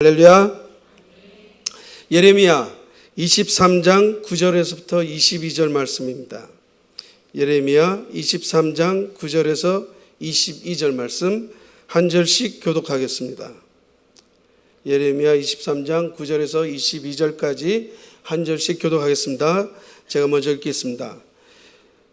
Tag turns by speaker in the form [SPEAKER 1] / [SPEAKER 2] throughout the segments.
[SPEAKER 1] 할렐루야. 예레미야 23장 9절에서부터 22절 말씀입니다. 예레미야 23장 9절에서 22절 말씀 한 절씩 교독하겠습니다. 예레미야 23장 9절에서 22절까지 한 절씩 교독하겠습니다. 제가 먼저 읽겠습니다.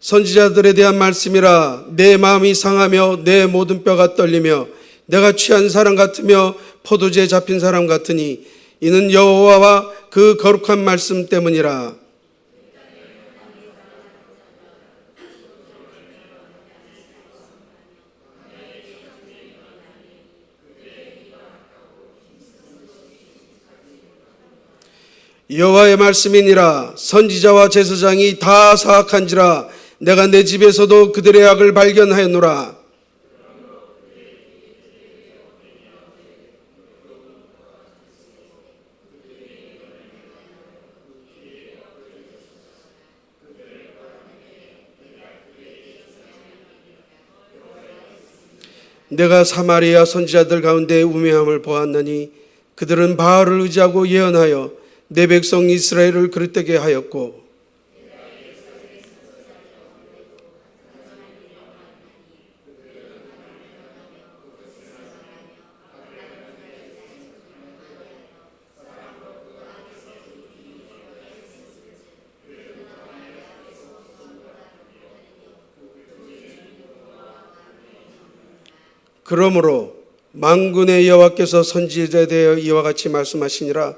[SPEAKER 1] 선지자들에 대한 말씀이라. 내 마음이 상하며 내 모든 뼈가 떨리며 내가 취한 사람 같으며 포도주에 잡힌 사람 같으니 이는 여호와와 그 거룩한 말씀 때문이라. 여호와의 말씀이니라. 선지자와 제사장이 다 사악한지라. 내가 내 집에서도 그들의 악을 발견하였노라. 내가 사마리아 선지자들 가운데 우매함을 보았나니 그들은 바알을 의지하고 예언하여 내 백성 이스라엘을 그릇되게 하였고 그러므로 만군의 여호와께서 선지자에 대하여 이와 같이 말씀하시니라.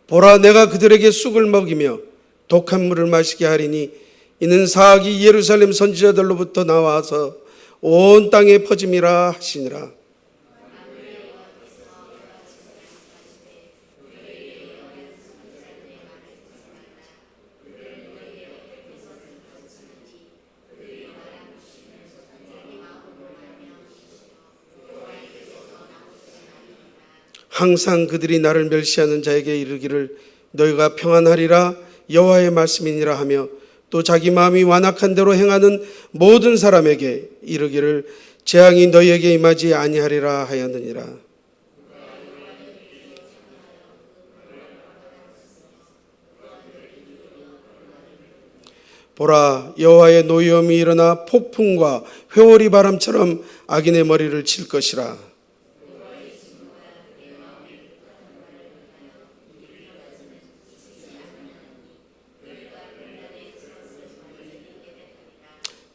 [SPEAKER 1] 보라, 내가 그들에게 쑥을 먹이며 독한 물을 마시게 하리니 이는 사악이 예루살렘 선지자들로부터 나와서 온 땅에 퍼짐이라 하시니라. 항상 그들이 나를 멸시하는 자에게 이르기를 너희가 평안하리라 여호와의 말씀이니라 하며 또 자기 마음이 완악한 대로 행하는 모든 사람에게 이르기를 재앙이 너희에게 임하지 아니하리라 하였느니라. 보라, 여호와의 노여움이 일어나 폭풍과 회오리 바람처럼 악인의 머리를 칠 것이라.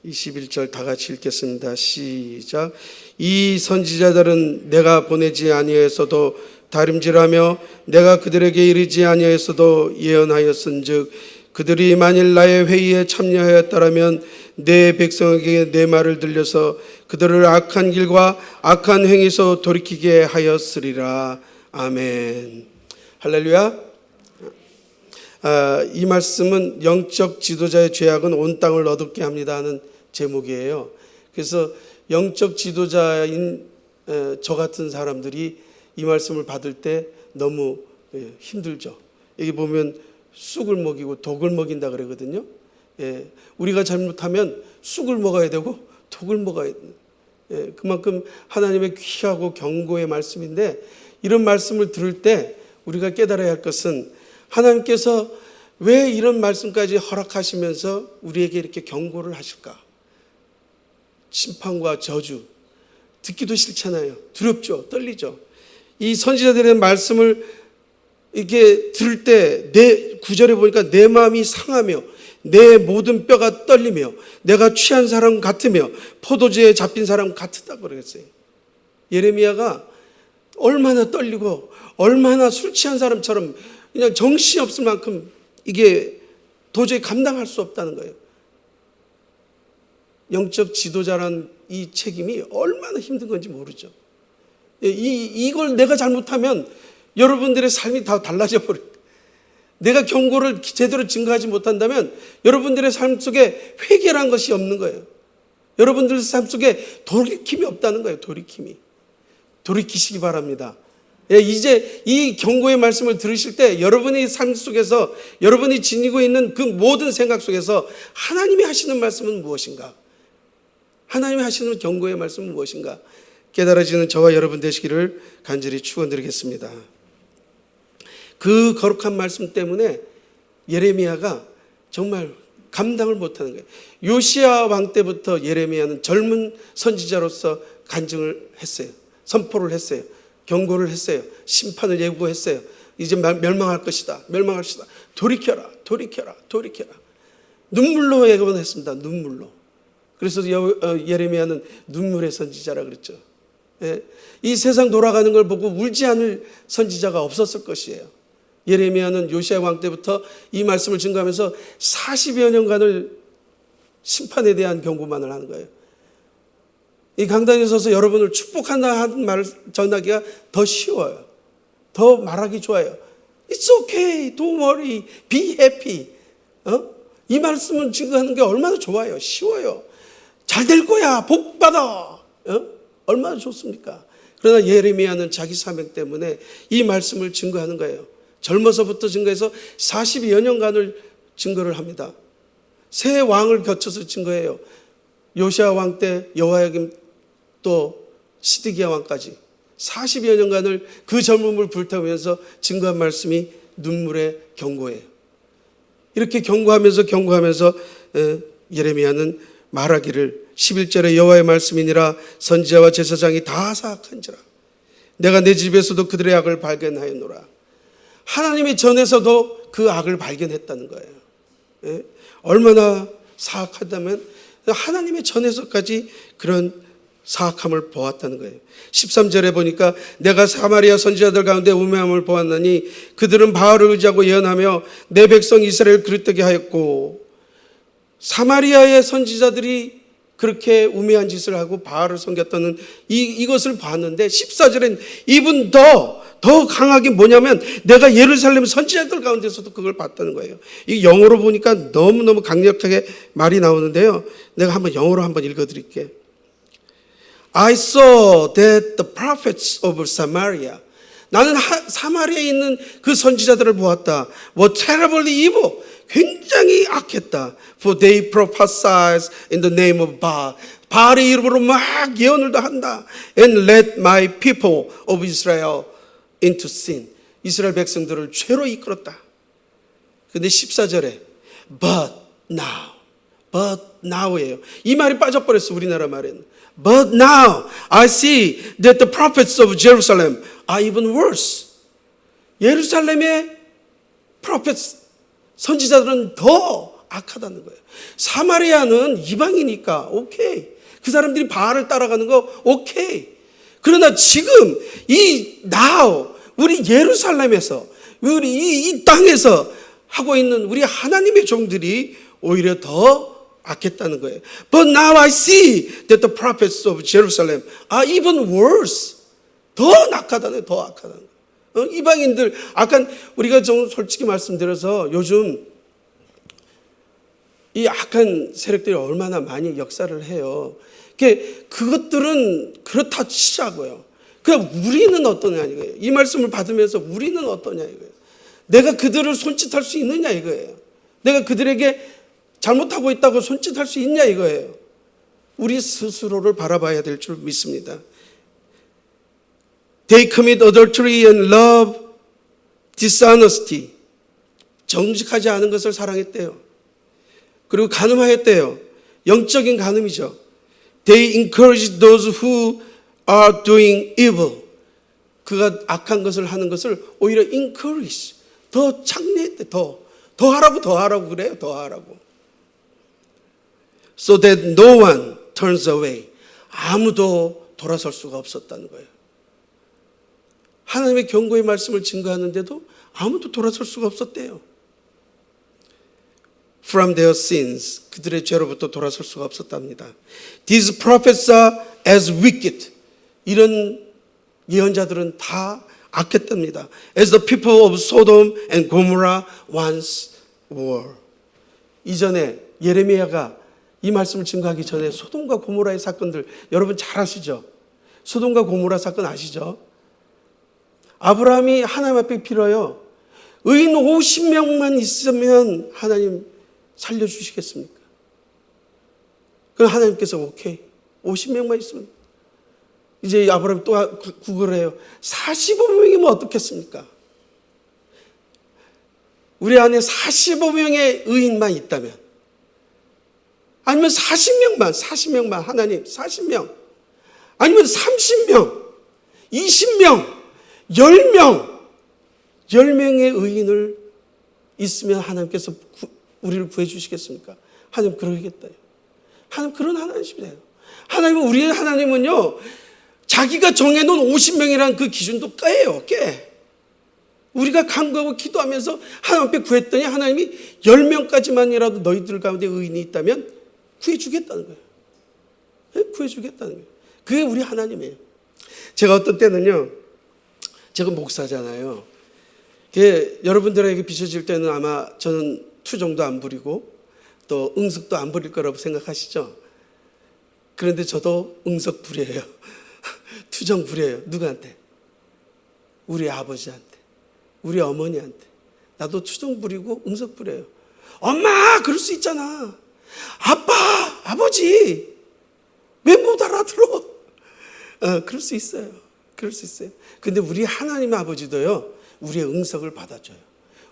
[SPEAKER 1] 21절 다 같이 읽겠습니다. 시작. 이 선지자들은 내가 보내지 아니하였어도 다림질하며 내가 그들에게 이르지 아니하였어도 예언하였은즉 그들이 만일 나의 회의에 참여하였다라면 내 백성에게 내 말을 들려서 그들을 악한 길과 악한 행위에서 돌이키게 하였으리라. 아멘. 할렐루야. 이 말씀은 영적 지도자의 죄악은 온 땅을 어둡게 합니다 하는 제목이에요. 그래서 영적 지도자인 저 같은 사람들이 이 말씀을 받을 때 너무 힘들죠. 여기 보면 쑥을 먹이고 독을 먹인다 그러거든요. 우리가 잘못하면 쑥을 먹어야 되고 독을 먹어야 돼요. 그만큼 하나님의 귀하고 경고의 말씀인데 이런 말씀을 들을 때 우리가 깨달아야 할 것은 하나님께서 왜 이런 말씀까지 허락하시면서 우리에게 이렇게 경고를 하실까? 심판과 저주 듣기도 싫잖아요. 두렵죠. 떨리죠. 이 선지자들의 말씀을 이렇게 들을 때 내 구절에 보니까 내 마음이 상하며 내 모든 뼈가 떨리며 내가 취한 사람 같으며 포도주에 잡힌 사람 같다고 그러겠어요. 예레미야가 얼마나 떨리고 얼마나 술 취한 사람처럼 그냥 정신이 없을 만큼 이게 도저히 감당할 수 없다는 거예요. 영적 지도자란 이 책임이 얼마나 힘든 건지 모르죠. 이걸 내가 잘못하면 여러분들의 삶이 다 달라져 버려요. 내가 경고를 제대로 증거하지 못한다면 여러분들의 삶 속에 회개란 것이 없는 거예요. 여러분들의 삶 속에 돌이킴이 없다는 거예요. 돌이키시기 바랍니다. 이제 이 경고의 말씀을 들으실 때 여러분의 삶 속에서 여러분이 지니고 있는 그 모든 생각 속에서 하나님이 하시는 말씀은 무엇인가? 하나님이 하시는 경고의 말씀은 무엇인가? 깨달아지는 저와 여러분 되시기를 간절히 축원드리겠습니다. 그 거룩한 말씀 때문에 예레미야가 정말 감당을 못하는 거예요. 요시야 왕 때부터 예레미야는 젊은 선지자로서 간증을 했어요. 선포를 했어요. 경고를 했어요. 심판을 예고했어요. 이제 멸망할 것이다. 멸망할 것이다. 돌이켜라. 돌이켜라. 돌이켜라. 눈물로 예고했습니다. 눈물로. 그래서 예레미야는 눈물의 선지자라 그랬죠. 예. 이 세상 돌아가는 걸 보고 울지 않을 선지자가 없었을 것이에요. 예레미야는 요시야 왕 때부터 이 말씀을 증거하면서 40여 년간을 심판에 대한 경고만을 하는 거예요. 이 강단에 서서 여러분을 축복한다 하는 말을 전하기가 더 쉬워요. 더 말하기 좋아요. It's okay, don't worry, be happy. 이 말씀을 증거하는 게 얼마나 좋아요. 쉬워요. 잘 될 거야, 복 받아. 얼마나 좋습니까? 그러나 예레미야는 자기 사명 때문에 이 말씀을 증거하는 거예요. 젊어서부터 증거해서 40여 년간을 증거를 합니다. 세 왕을 거쳐서 증거해요. 요시야 왕 때 여호야김 또 시드기야 왕까지 40여 년간을 그 젊음을 불태우면서 증거한 말씀이 눈물의 경고예요. 이렇게 경고하면서 예레미야는 말하기를 11절에 여호와의 말씀이니라 선지자와 제사장이 다 사악한지라 내가 내 집에서도 그들의 악을 발견하였노라. 하나님의 전에서도 그 악을 발견했다는 거예요. 예? 얼마나 사악하다면 하나님의 전에서까지 그런 사악함을 보았다는 거예요. 13절에 보니까 내가 사마리아 선지자들 가운데 우매함을 보았나니 그들은 바알을 의지하고 예언하며 내 백성 이스라엘을 그릇되게 하였고, 사마리아의 선지자들이 그렇게 우매한 짓을 하고 바알을 섬겼다는 이것을 봤는데 14절엔 이분 더 강하게 뭐냐면 내가 예루살렘 선지자들 가운데서도 그걸 봤다는 거예요. 이 영어로 보니까 너무너무 강력하게 말이 나오는데요. 내가 한번 영어로 한번 읽어드릴게요. I saw that the prophets of Samaria, 나는 사마리아에 있는 그 선지자들을 보았다. were terribly evil, 굉장히 악했다. For they prophesied in the name of Baal, 바알의 이름으로 막 예언을 한다. And led my people of Israel into sin, 이스라엘 백성들을 죄로 이끌었다. 근데 14절에 but now예요. 이 말이 빠져버렸어, 우리나라 말에는. But now I see that the prophets of Jerusalem are even worse. 예루살렘의 prophets, 선지자들은 더 악하다는 거예요. 사마리아는 이방이니까 오케이, 그 사람들이 바알을 따라가는 거 오케이. 그러나 지금 우리 예루살렘에서, 우리 이 땅에서 하고 있는 우리 하나님의 종들이 오히려 더 악했다는 거예요. But now I see that the prophets of Jerusalem are even worse. 더 악하다는, 더 악하다는 거예요. 이방인들, 아까 우리가 좀 솔직히 말씀드려서 요즘 이 악한 세력들이 얼마나 많이 역사를 해요. 그것들은 그렇다 치자고요. 그럼 우리는 어떠냐 이거예요. 이 말씀을 받으면서 우리는 어떠냐 이거예요. 내가 그들을 손짓할 수 있느냐 이거예요. 내가 그들에게 잘못하고 있다고 손짓할 수 있냐 이거예요. 우리 스스로를 바라봐야 될 줄 믿습니다. They commit adultery and love dishonesty. 정직하지 않은 것을 사랑했대요. 그리고 간음하였대요. 영적인 간음이죠. They encourage those who are doing evil. 그가 악한 것을 하는 것을 오히려 encourage, 더 창례했대. 더 하라고 그래요. 더 하라고. So that no one turns away. 아무도 돌아설 수가 없었다는 거예요. 하나님의 경고의 말씀을 증거하는데도 아무도 돌아설 수가 없었대요. From their sins, 그들의 죄로부터 돌아설 수가 없었답니다. These prophets are as wicked. 이런 예언자들은 다 악했답니다. As the people of Sodom and Gomorrah once were. 이전에 예레미야가 이 말씀을 증거하기 전에 소돔과 고모라의 사건들 여러분 잘 아시죠? 소돔과 고모라 사건 아시죠? 아브라함이 하나님 앞에 빌어요. 의인 50명만 있으면 하나님 살려주시겠습니까? 그럼 하나님께서 오케이, 50명만 있으면. 이제 아브라함이 또 구걸을 해요. 45명이면 어떻겠습니까? 우리 안에 45명의 의인만 있다면, 아니면 40명만 하나님 40명, 아니면 30명, 20명, 10명의 의인을 있으면 하나님께서 우리를 구해 주시겠습니까? 하나님 그러겠다. 하나님 그런 하나님이세요. 하나님은, 우리의 하나님은요, 자기가 정해놓은 50명이라는 그 기준도 깨. 우리가 간구하고 기도하면서 하나님 앞에 구했더니 하나님이 10명까지만이라도 너희들 가운데 의인이 있다면 구해주겠다는 거예요. 네? 구해주겠다는 거예요. 그게 우리 하나님이에요. 제가 어떤 때는요, 제가 목사잖아요. 여러분들에게 비춰질 때는 아마 저는 투정도 안 부리고 또 응석도 안 부릴 거라고 생각하시죠? 그런데 저도 응석 부려요. 투정 부려요. 누구한테? 우리 아버지한테, 우리 어머니한테. 나도 투정 부리고 응석 부려요. 엄마, 그럴 수 있잖아. 아빠, 아버지, 왜 못 알아들어? 그럴 수 있어요. 그럴 수 있어요. 근데 우리 하나님 아버지도요, 우리의 응석을 받아줘요.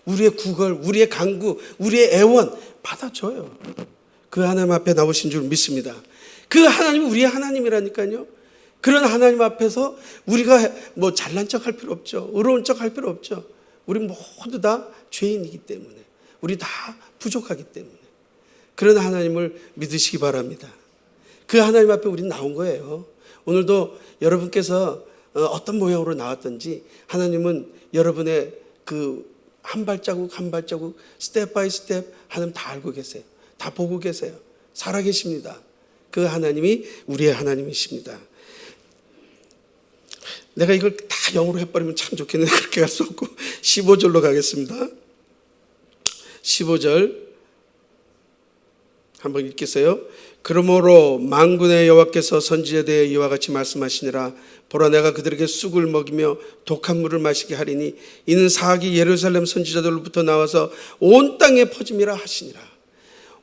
[SPEAKER 1] 우리의 구걸, 우리의 간구, 우리의 애원 받아줘요. 그 하나님 앞에 나오신 줄 믿습니다. 그 하나님이 우리의 하나님이라니까요. 그런 하나님 앞에서 우리가 뭐 잘난 척 할 필요 없죠. 의로운 척 할 필요 없죠. 우리 모두 다 죄인이기 때문에, 우리 다 부족하기 때문에 그런 하나님을 믿으시기 바랍니다. 그 하나님 앞에 우리는 나온 거예요. 오늘도 여러분께서 어떤 모양으로 나왔든지 하나님은 여러분의 그 한 발자국 한 발자국, 스텝 바이 스텝 하나님 다 알고 계세요. 다 보고 계세요. 살아계십니다. 그 하나님이 우리의 하나님이십니다. 내가 이걸 다 영어로 해버리면 참 좋겠는데 그렇게 할 수 없고 15절로 가겠습니다. 15절 한번 읽겠어요. 그러므로 만군의 여호와께서 선지자에 대해 이와 같이 말씀하시니라. 보라, 내가 그들에게 쑥을 먹이며 독한 물을 마시게 하리니 이는 사악이 예루살렘 선지자들로부터 나와서 온 땅에 퍼짐이라 하시니라.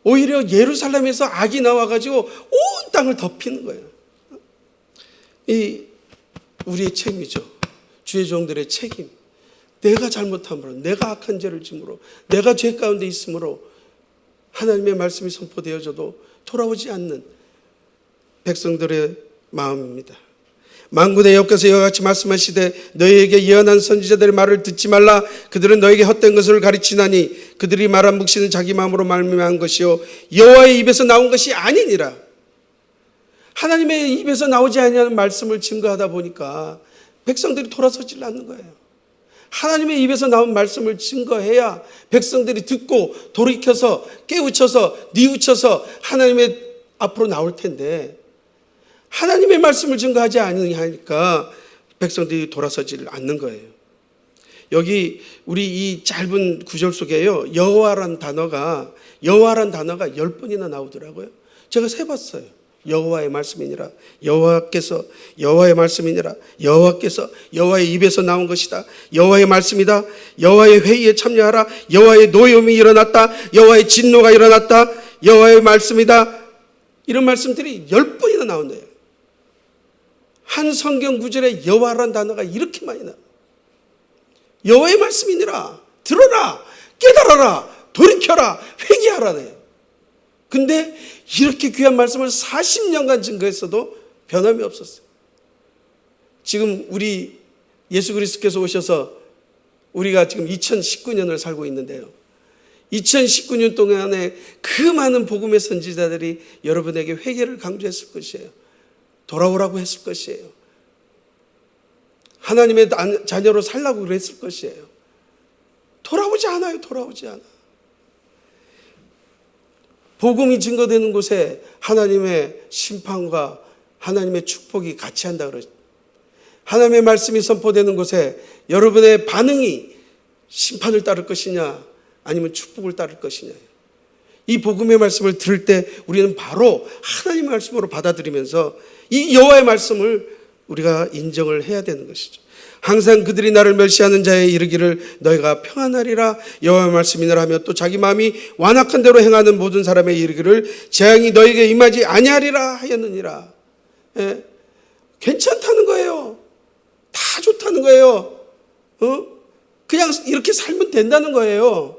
[SPEAKER 1] 오히려 예루살렘에서 악이 나와가지고 온 땅을 덮이는 거예요. 이 우리의 책임이죠. 주의 종들의 책임. 내가 잘못함으로, 내가 악한 죄를 짐으로, 내가 죄 가운데 있으므로 하나님의 말씀이 선포되어져도 돌아오지 않는 백성들의 마음입니다. 만군의 여호와께서 이와 같이 말씀하시되 너희에게 예언한 선지자들의 말을 듣지 말라. 그들은 너에게 헛된 것을 가르치나니 그들이 말한 묵시는 자기 마음으로 말미암은 것이요 여호와의 입에서 나온 것이 아니니라. 하나님의 입에서 나오지 아니하는 말씀을 증거하다 보니까 백성들이 돌아서질 않는 거예요. 하나님의 입에서 나온 말씀을 증거해야 백성들이 듣고 돌이켜서 깨우쳐서 뉘우쳐서 하나님의 앞으로 나올 텐데, 하나님의 말씀을 증거하지 않으니까 백성들이 돌아서질 않는 거예요. 여기 우리 이 짧은 구절 속에요, 여호와란 단어가 10번이나 나오더라고요. 제가 세봤어요. 여호와의 말씀이니라, 여호와께서, 여호와의 말씀이니라, 여호와께서, 여호와의 입에서 나온 것이다, 여호와의 말씀이다, 여호와의 회의에 참여하라, 여호와의 노여움이 일어났다, 여호와의 진노가 일어났다, 여호와의 말씀이다. 이런 말씀들이 10번이나 나온대요. 한 성경 구절에 여호와란 단어가 이렇게 많이 나와요. 여호와의 말씀이니라, 들어라, 깨달아라, 돌이켜라, 회개하라네요. 근데 이렇게 귀한 말씀을 40년간 증거했어도 변함이 없었어요. 지금 우리 예수 그리스도께서 오셔서 우리가 지금 2019년을 살고 있는데요, 2019년 동안에 그 많은 복음의 선지자들이 여러분에게 회개를 강조했을 것이에요. 돌아오라고 했을 것이에요. 하나님의 자녀로 살라고 그랬을 것이에요. 돌아오지 않아요. 돌아오지 않아. 복음이 증거되는 곳에 하나님의 심판과 하나님의 축복이 같이 한다 그러죠. 하나님의 말씀이 선포되는 곳에 여러분의 반응이 심판을 따를 것이냐 아니면 축복을 따를 것이냐. 이 복음의 말씀을 들을 때 우리는 바로 하나님의 말씀으로 받아들이면서 이 여호와의 말씀을 우리가 인정을 해야 되는 것이죠. 항상 그들이 나를 멸시하는 자에 이르기를 너희가 평안하리라, 여호와의 말씀이니라 하며 또 자기 마음이 완악한 대로 행하는 모든 사람의 이르기를 재앙이 너희에게 임하지 아니하리라 하였느니라. 예? 괜찮다는 거예요. 다 좋다는 거예요. 그냥 이렇게 살면 된다는 거예요.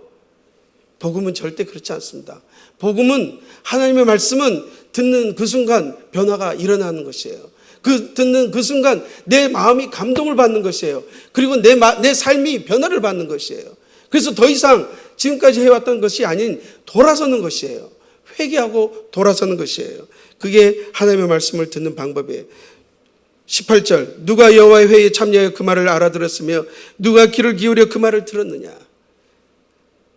[SPEAKER 1] 복음은 절대 그렇지 않습니다. 복음은 하나님의 말씀은 듣는 그 순간 변화가 일어나는 것이에요. 그 듣는 그 순간 내 마음이 감동을 받는 것이에요. 그리고 내 삶이 변화를 받는 것이에요. 그래서 더 이상 지금까지 해왔던 것이 아닌 돌아서는 것이에요. 회개하고 돌아서는 것이에요. 그게 하나님의 말씀을 듣는 방법이에요. 18절, 누가 여호와의 회의에 참여하여 그 말을 알아들었으며 누가 귀를 기울여 그 말을 들었느냐.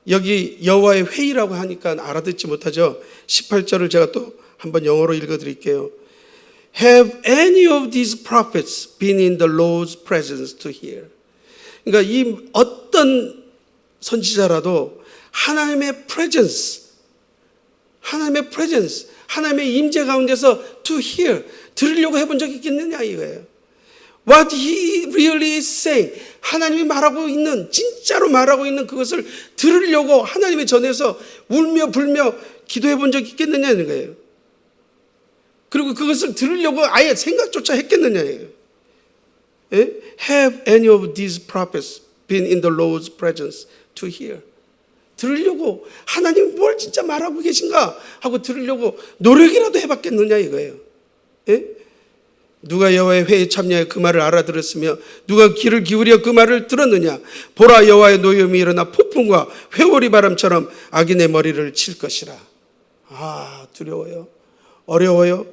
[SPEAKER 1] 여기 여호와의 회의라고 하니까 알아듣지 못하죠. 18절을 제가 또 한번 영어로 읽어드릴게요. Have any of these prophets been in the Lord's presence to hear? 그러니까 이 어떤 선지자라도 하나님의 presence, 하나님의 임재 가운데서 to hear, 들으려고 해본 적이 있겠느냐 이거예요. What he really is saying, 하나님이 말하고 있는, 진짜로 말하고 있는 그것을 들으려고 하나님의 전에서 울며 불며 기도해 본 적이 있겠느냐는 거예요. 그리고 그것을 들으려고 아예 생각조차 했겠느냐예요. Have any of these prophets been in the Lord's presence to hear? 들으려고 하나님이 뭘 진짜 말하고 계신가 하고 들으려고 노력이라도 해봤겠느냐 이거예요. 누가 여호와의 회의에 참여하여 그 말을 알아들었으며 누가 귀를 기울여 그 말을 들었느냐. 보라, 여호와의 노염이 일어나 폭풍과 회오리 바람처럼 악인의 머리를 칠 것이라. 두려워요. 어려워요.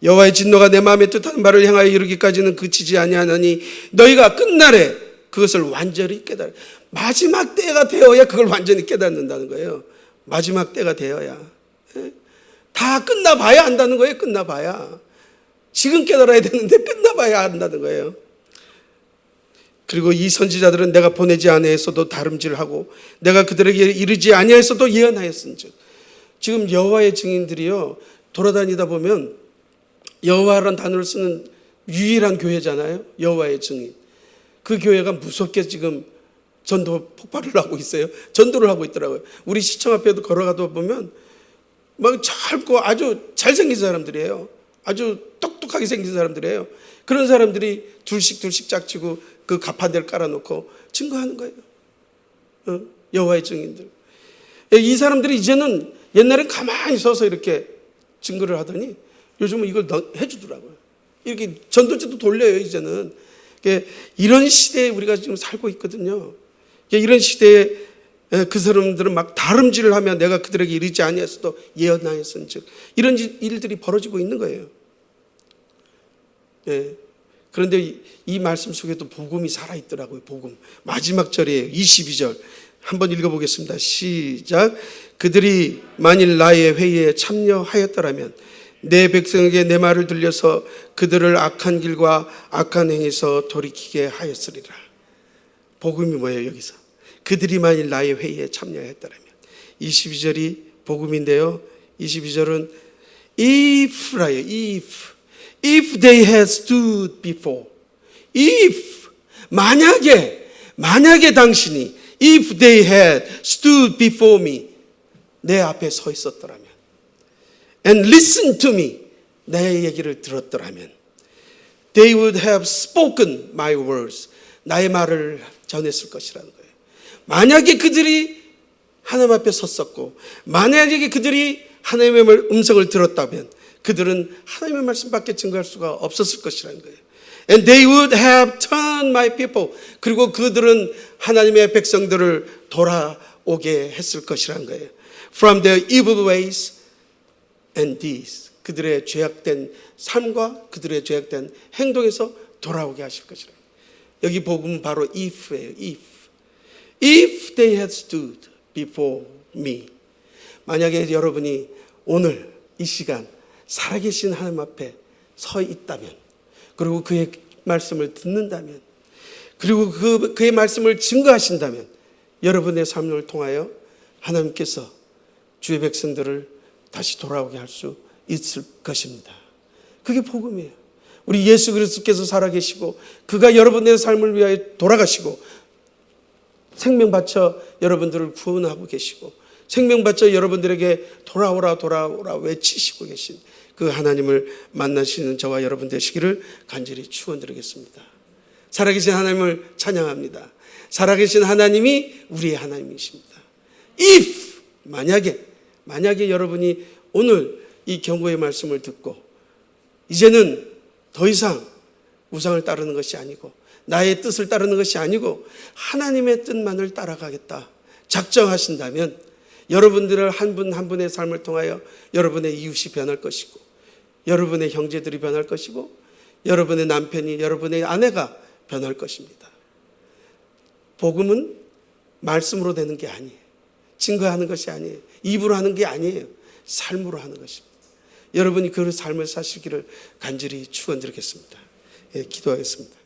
[SPEAKER 1] 여호와의 진노가 내 마음에 뜻하는 바를 향하여 이르기까지는 그치지 아니하나니 너희가 끝날에 그것을 완전히 깨달아. 마지막 때가 되어야 그걸 완전히 깨닫는다는 거예요. 마지막 때가 되어야. 다 끝나봐야 안다는 거예요. 끝나봐야. 지금 깨달아야 되는데 끝나봐야 안다는 거예요. 그리고 이 선지자들은 내가 보내지 아니하였어도 다름질하고 내가 그들에게 이르지 아니하였어도 예언하였은즉. 지금 여호와의 증인들이요, 돌아다니다 보면 여호와라는 단어를 쓰는 유일한 교회잖아요. 여호와의 증인. 그 교회가 무섭게 지금 전도 폭발을 하고 있어요. 전도를 하고 있더라고요. 우리 시청 앞에도 걸어가다 보면 막 짧고 아주 잘생긴 사람들이에요. 아주 똑똑하게 생긴 사람들이에요. 그런 사람들이 둘씩 짝지고 그 가판대를 깔아놓고 증거하는 거예요. 여호와의 증인들. 이 사람들이 이제는 옛날엔 가만히 서서 이렇게 증거를 하더니 요즘은 이걸 해주더라고요. 이렇게 전도지도 돌려요, 이제는. 이런 시대에 우리가 지금 살고 있거든요. 이런 시대에 그 사람들은 막 다름질을 하며 내가 그들에게 이르지 아니하였어도 예언하였은즉 이런 일들이 벌어지고 있는 거예요. 그런데 이 말씀 속에도 복음이 살아있더라고요. 복음. 마지막 절이에요. 22절. 한번 읽어보겠습니다. 시작. 그들이 만일 나의 회의에 참여하였더라면 내 백성에게 내 말을 들려서 그들을 악한 길과 악한 행에서 돌이키게 하였으리라. 복음이 뭐예요, 여기서? 그들이 만일 나의 회의에 참여했더라면. 22절이 복음인데요. 22절은 if라요. If they had stood before. If 만약에 당신이 if they had stood before me, 내 앞에 서 있었더라면, and listened to me, 내 얘기를 들었더라면, they would have spoken my words, 나의 말을 전했을 것이라는 거예요. 만약에 그들이 하나님 앞에 섰었고, 만약에 그들이 하나님의 음성을 들었다면 그들은 하나님의 말씀밖에 증거할 수가 없었을 것이라는 거예요. And they would have turned my people. 그리고 그들은 하나님의 백성들을 돌아오게 했을 것이라는 거예요. From their evil ways and deeds. 그들의 죄악된 삶과 그들의 죄악된 행동에서 돌아오게 하실 것이라는 거예요. 여기 복음은 바로 if예요. If they had stood before me. 만약에 여러분이 오늘 이 시간 살아계신 하나님 앞에 서 있다면, 그리고 그의 말씀을 듣는다면, 그리고 그의 말씀을 증거하신다면 여러분의 삶을 통하여 하나님께서 주의 백성들을 다시 돌아오게 할 수 있을 것입니다. 그게 복음이에요. 우리 예수 그리스도께서 살아계시고 그가 여러분의 삶을 위하여 돌아가시고 생명 바쳐 여러분들을 구원하고 계시고 생명 바쳐 여러분들에게 돌아오라 외치시고 계신 그 하나님을 만나시는 저와 여러분 되시기를 간절히 축원드리겠습니다. 살아계신 하나님을 찬양합니다. 살아계신 하나님이 우리의 하나님이십니다. if 만약에 여러분이 오늘 이 경고의 말씀을 듣고 이제는 더 이상 우상을 따르는 것이 아니고 나의 뜻을 따르는 것이 아니고 하나님의 뜻만을 따라가겠다 작정하신다면 여러분들을 한 분 한 분의 삶을 통하여 여러분의 이웃이 변할 것이고 여러분의 형제들이 변할 것이고 여러분의 남편이 여러분의 아내가 변할 것입니다. 복음은 말씀으로 되는 게 아니에요. 증거하는 것이 아니에요. 입으로 하는 게 아니에요. 삶으로 하는 것입니다. 여러분이 그 삶을 사시기를 간절히 축원드리겠습니다. 기도하겠습니다.